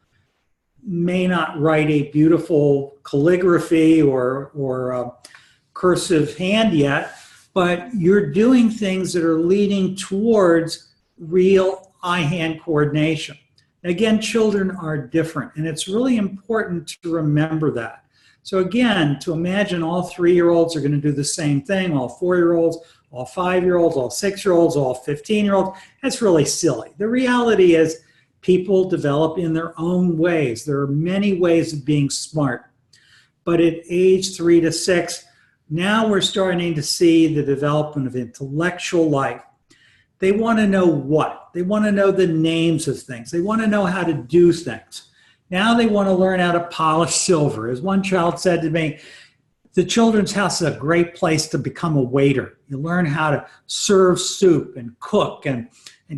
[SPEAKER 2] May not write a beautiful calligraphy or a cursive hand yet, but you're doing things that are leading towards real eye-hand coordination. Again, children are different, and it's really important to remember that. So again, to imagine all 3-year-olds are going to do the same thing, all 4-year-olds, all 5-year-olds, all 6-year-olds, all 15-year-olds, that's really silly. The reality is people develop in their own ways. There are many ways of being smart. But at age 3 to 6, now we're starting to see the development of intellectual life. They want to know what? They want to know the names of things. They want to know how to do things. Now they want to learn how to polish silver. As one child said to me, the Children's House is a great place to become a waiter. You learn how to serve soup and cook and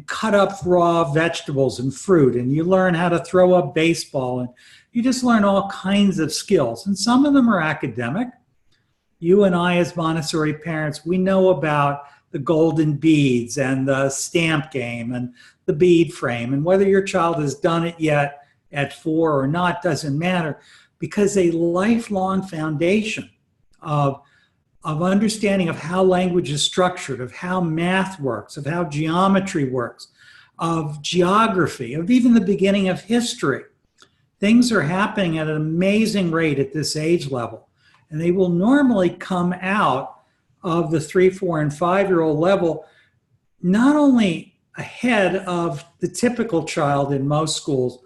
[SPEAKER 2] cut up raw vegetables and fruit, and you learn how to throw a baseball, and you just learn all kinds of skills. And some of them are academic. You and I, as Montessori parents, we know about the golden beads and the stamp game and the bead frame, and whether your child has done it yet at 4 or not doesn't matter, because a lifelong foundation of understanding of how language is structured, of how math works, of how geometry works, of geography, of even the beginning of history. Things are happening at an amazing rate at this age level, and they will normally come out of the 3, 4, and 5-year-old level not only ahead of the typical child in most schools,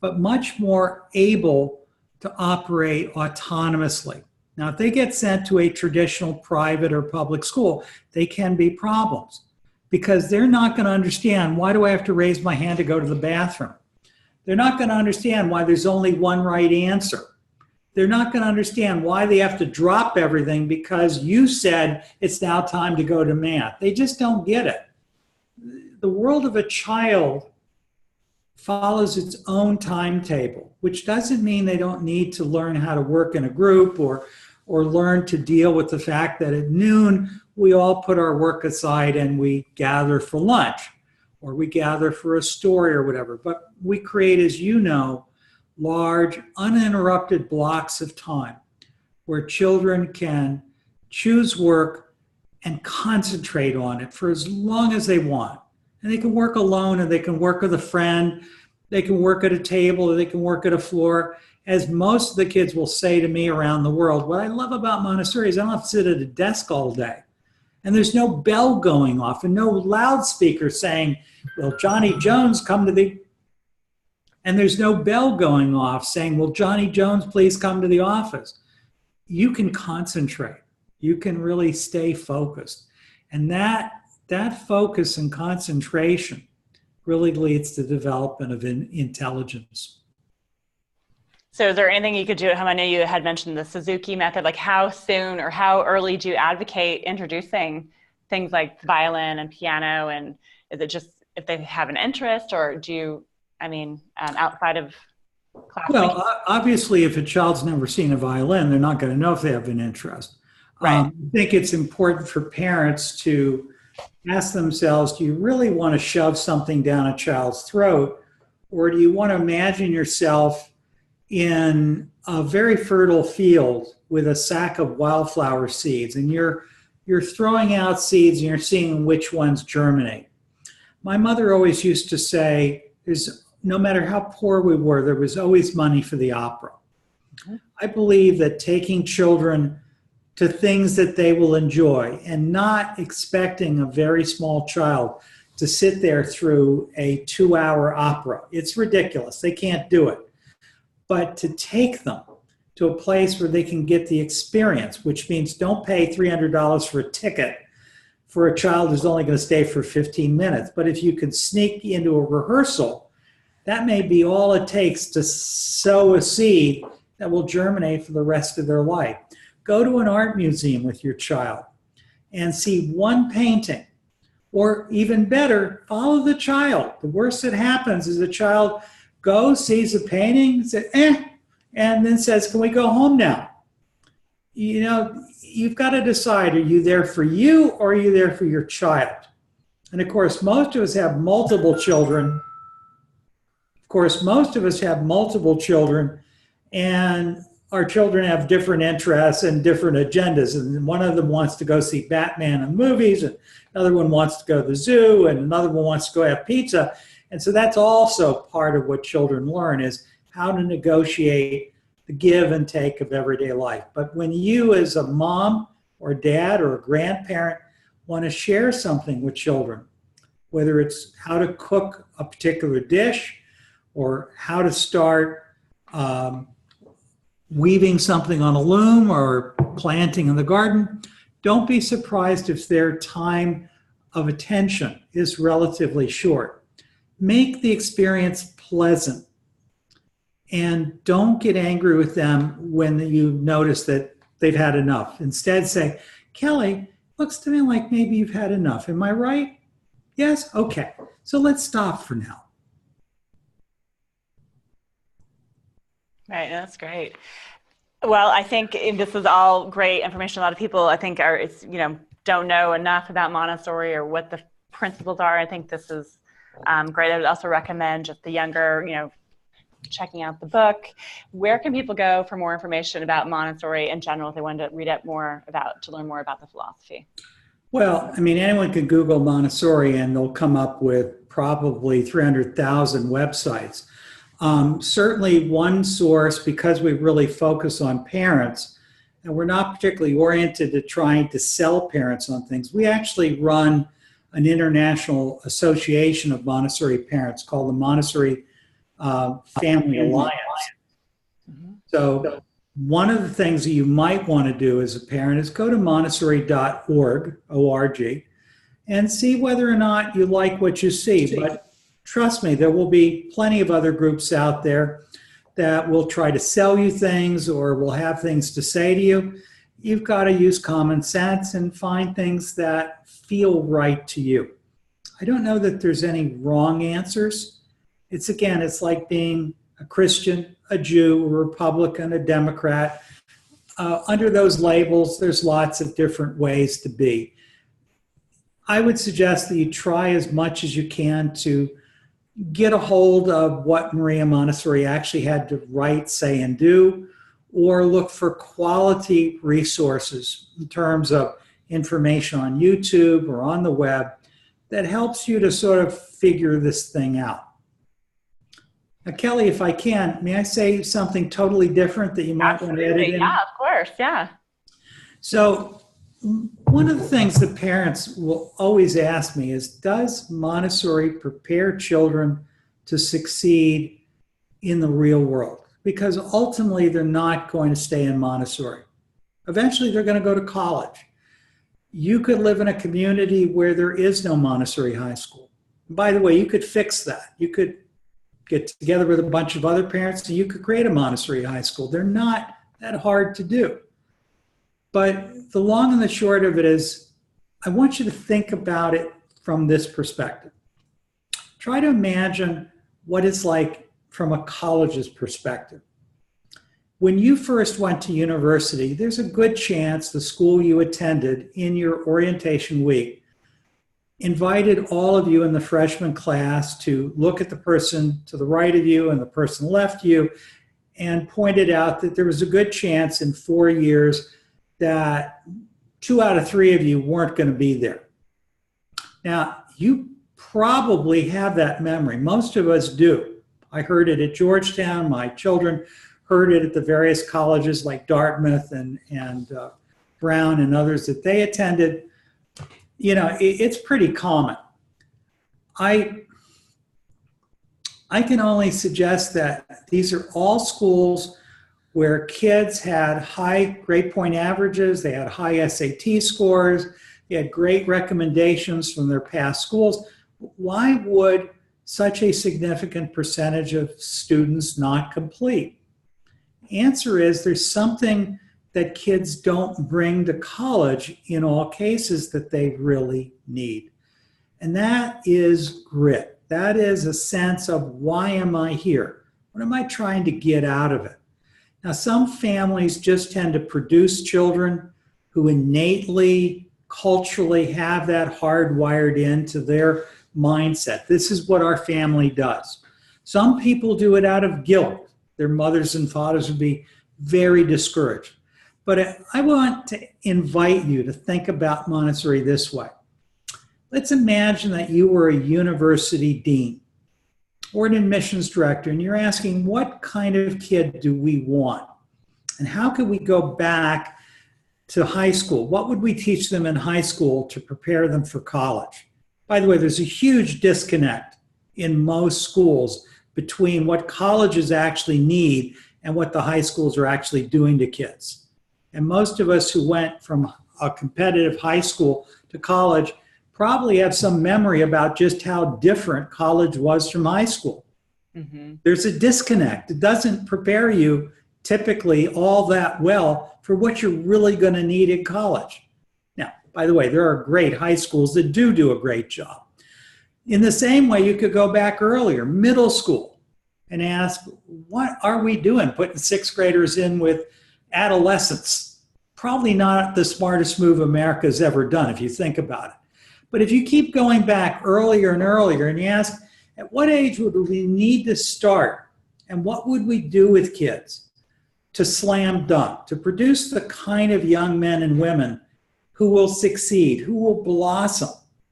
[SPEAKER 2] but much more able to operate autonomously. Now, if they get sent to a traditional private or public school, they can be problems, because they're not going to understand, why do I have to raise my hand to go to the bathroom? They're not going to understand why there's only one right answer. They're not going to understand why they have to drop everything because you said it's now time to go to math. They just don't get it. The world of a child follows its own timetable, which doesn't mean they don't need to learn how to work in a group or learn to deal with the fact that at noon we all put our work aside and we gather for lunch, or we gather for a story or whatever. But we create, as you know, large uninterrupted blocks of time where children can choose work and concentrate on it for as long as they want. And they can work alone, and they can work with a friend, they can work at a table, or they can work at a floor. As most of the kids will say to me around the world, what I love about Montessori is I don't have to sit at a desk all day. And there's no bell going off and no loudspeaker saying, will Johnny Jones come to the... And there's no bell going off saying, will Johnny Jones please come to the office? You can concentrate. You can really stay focused. And that focus and concentration really leads to the development of intelligence.
[SPEAKER 1] So is there anything you could do at home? I know you had mentioned the Suzuki method, like how soon or how early do you advocate introducing things like violin and piano? And is it just if they have an interest, or do you, outside of class?
[SPEAKER 2] Well, obviously, if a child's never seen a violin, they're not going to know if they have an interest.
[SPEAKER 1] Right.
[SPEAKER 2] I think it's important for parents to ask themselves, do you really want to shove something down a child's throat, or do you want to imagine yourself in a very fertile field with a sack of wildflower seeds, and you're throwing out seeds and you're seeing which ones germinate? My mother always used to say, no matter how poor we were, there was always money for the opera. Mm-hmm. I believe that taking children to things that they will enjoy, and not expecting a very small child to sit there through a 2-hour opera. It's ridiculous. They can't do it. But to take them to a place where they can get the experience, which means don't pay $300 for a ticket for a child who's only going to stay for 15 minutes. But if you can sneak into a rehearsal, that may be all it takes to sow a seed that will germinate for the rest of their life. Go to an art museum with your child and see one painting. Or even better, follow the child. The worst that happens is a child goes, sees a painting, says, and then says, can we go home now? You know, you've got to decide, are you there for you or are you there for your child? And of course, most of us have multiple children. And our children have different interests and different agendas. And one of them wants to go see Batman in movies, and another one wants to go to the zoo, and another one wants to go have pizza. And so that's also part of what children learn, is how to negotiate the give and take of everyday life. But when you as a mom or dad or a grandparent want to share something with children, whether it's how to cook a particular dish or how to start weaving something on a loom or planting in the garden, don't be surprised if their time of attention is relatively short. Make the experience pleasant, and don't get angry with them when you notice that they've had enough. Instead say, Kelly, looks to me like maybe you've had enough. Am I right? Yes? Okay. So let's stop for now.
[SPEAKER 1] Right, that's great. Well, I think this is all great information. A lot of people, I think, don't know enough about Montessori or what the principles are. I think this is great. I would also recommend just the younger, checking out the book. Where can people go for more information about Montessori in general if they wanted to to learn more about the philosophy?
[SPEAKER 2] Well, I mean, anyone can Google Montessori and they'll come up with probably 300,000 websites. Certainly one source, because we really focus on parents, and we're not particularly oriented to trying to sell parents on things. We actually run an international association of Montessori parents called the Montessori Family Alliance. Mm-hmm. So one of the things that you might want to do as a parent is go to montessori.org, O-R-G, and see whether or not you like what you see. But trust me, there will be plenty of other groups out there that will try to sell you things or will have things to say to you. You've got to use common sense and find things that feel right to you. I don't know that there's any wrong answers. It's like being a Christian, a Jew, a Republican, a Democrat. Under those labels, there's lots of different ways to be. I would suggest that you try as much as you can to get a hold of what Maria Montessori actually had to write, say, and do, or look for quality resources in terms of information on YouTube or on the web that helps you to sort of figure this thing out. Now, Kelly, if I can, may I say something totally different that you might want to edit in?
[SPEAKER 1] Yeah, of course, yeah.
[SPEAKER 2] So one of the things that parents will always ask me is, does Montessori prepare children to succeed in the real world? Because ultimately, they're not going to stay in Montessori. Eventually, they're going to go to college. You could live in a community where there is no Montessori high school. By the way, you could fix that. You could get together with a bunch of other parents and you could create a Montessori high school. They're not that hard to do. But the long and the short of it is, I want you to think about it from this perspective. Try to imagine what it's like from a college's perspective. When you first went to university, there's a good chance the school you attended in your orientation week invited all of you in the freshman class to look at the person to the right of you and the person left you and pointed out that there was a good chance in 4 years that 2 out of 3 of you weren't going to be there. Now, you probably have that memory. Most of us do. I heard it at Georgetown. My children heard it at the various colleges like Dartmouth and Brown and others that they attended, you know, it's pretty common. I can only suggest that these are all schools where kids had high grade point averages, they had high SAT scores, they had great recommendations from their past schools. Why would such a significant percentage of students not complete? Answer is there's something that kids don't bring to college in all cases that they really need. And that is grit. That is a sense of, why am I here? What am I trying to get out of it? Now, some families just tend to produce children who innately, culturally have that hardwired into their mindset. This is what our family does. Some people do it out of guilt. Their mothers and fathers would be very discouraged. But I want to invite you to think about Montessori this way. Let's imagine that you were a university dean or an admissions director, and you're asking, what kind of kid do we want? And how could we go back to high school? What would we teach them in high school to prepare them for college? By the way, there's a huge disconnect in most schools between what colleges actually need and what the high schools are actually doing to kids. And most of us who went from a competitive high school to college probably have some memory about just how different college was from high school. Mm-hmm. There's a disconnect. It doesn't prepare you typically all that well for what you're really going to need in college. Now, by the way, there are great high schools that do a great job. In the same way, you could go back earlier, middle school, and ask, what are we doing putting sixth graders in with adolescents? Probably not the smartest move America's ever done, if you think about it. But if you keep going back earlier and earlier and you ask, at what age would we need to start? And what would we do with kids to slam dunk, to produce the kind of young men and women who will succeed, who will blossom,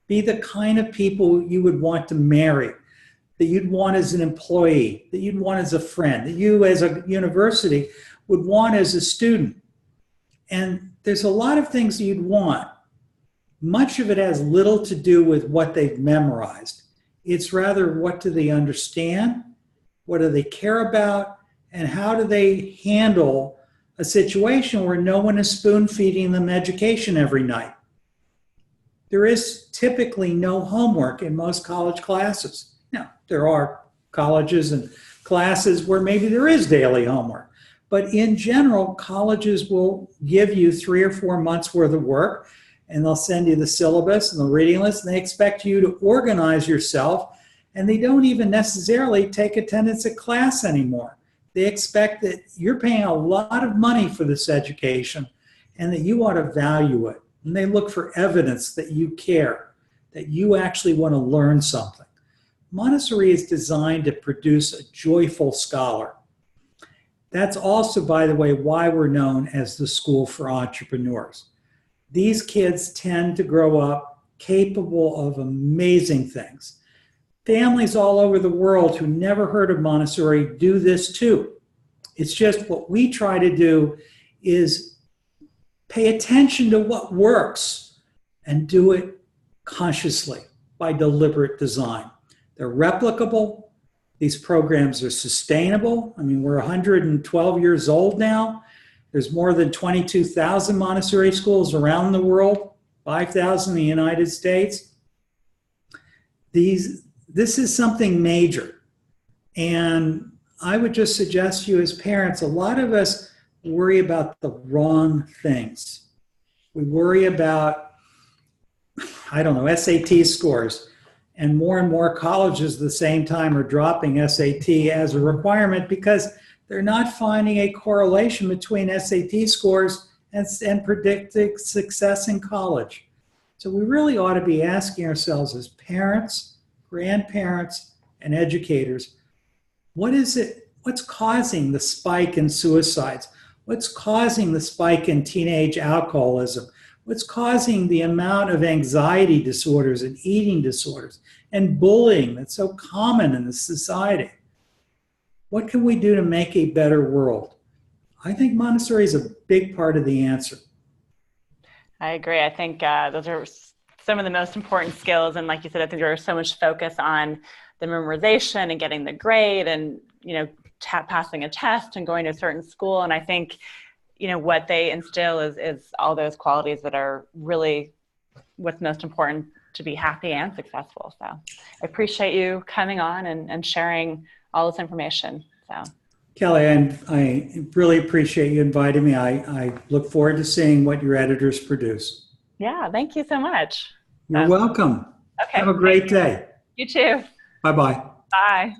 [SPEAKER 2] be the kind of people you would want to marry, that you'd want as an employee, that you'd want as a friend, that you as a university would want as a student. And there's a lot of things you'd want. Much of it has little to do with what they've memorized. It's rather, what do they understand? What do they care about? And how do they handle a situation where no one is spoon feeding them education every night? There is typically no homework in most college classes. Now, there are colleges and classes where maybe there is daily homework. But in general, colleges will give you 3 or 4 months worth of work, and they'll send you the syllabus and the reading list, and they expect you to organize yourself, and they don't even necessarily take attendance at class anymore. They expect that you're paying a lot of money for this education and that you ought to value it. And they look for evidence that you care, that you actually want to learn something. Montessori is designed to produce a joyful scholar. That's also, by the way, why we're known as the school for entrepreneurs. These kids tend to grow up capable of amazing things. Families all over the world who never heard of Montessori do this too. It's just what we try to do is pay attention to what works and do it consciously by deliberate design. They're replicable. These programs are sustainable. I mean, we're 112 years old now. There's more than 22,000 Montessori schools around the world, 5,000 in the United States. This is something major. And I would just suggest to you as parents, a lot of us worry about the wrong things. We worry about, I don't know, SAT scores. And more colleges at the same time are dropping SAT as a requirement because they're not finding a correlation between SAT scores and predicted success in college. So we really ought to be asking ourselves as parents, grandparents, and educators, what is it? What's causing the spike in suicides? What's causing the spike in teenage alcoholism? What's causing the amount of anxiety disorders and eating disorders and bullying that's so common in this society? What can we do to make a better world? I think Montessori is a big part of the answer.
[SPEAKER 1] I agree. I think those are some of the most important skills. And like you said, I think there's so much focus on the memorization and getting the grade and, passing a test and going to a certain school. And I think, what they instill is all those qualities that are really what's most important to be happy and successful. So I appreciate you coming on and sharing all this information. So
[SPEAKER 2] Kelly, I really appreciate you inviting me. I look forward to seeing what your editors produce.
[SPEAKER 1] yeah, thank you so much.
[SPEAKER 2] You're welcome.
[SPEAKER 1] Okay.
[SPEAKER 2] Have a great day.
[SPEAKER 1] You too.
[SPEAKER 2] Bye-bye.
[SPEAKER 1] Bye.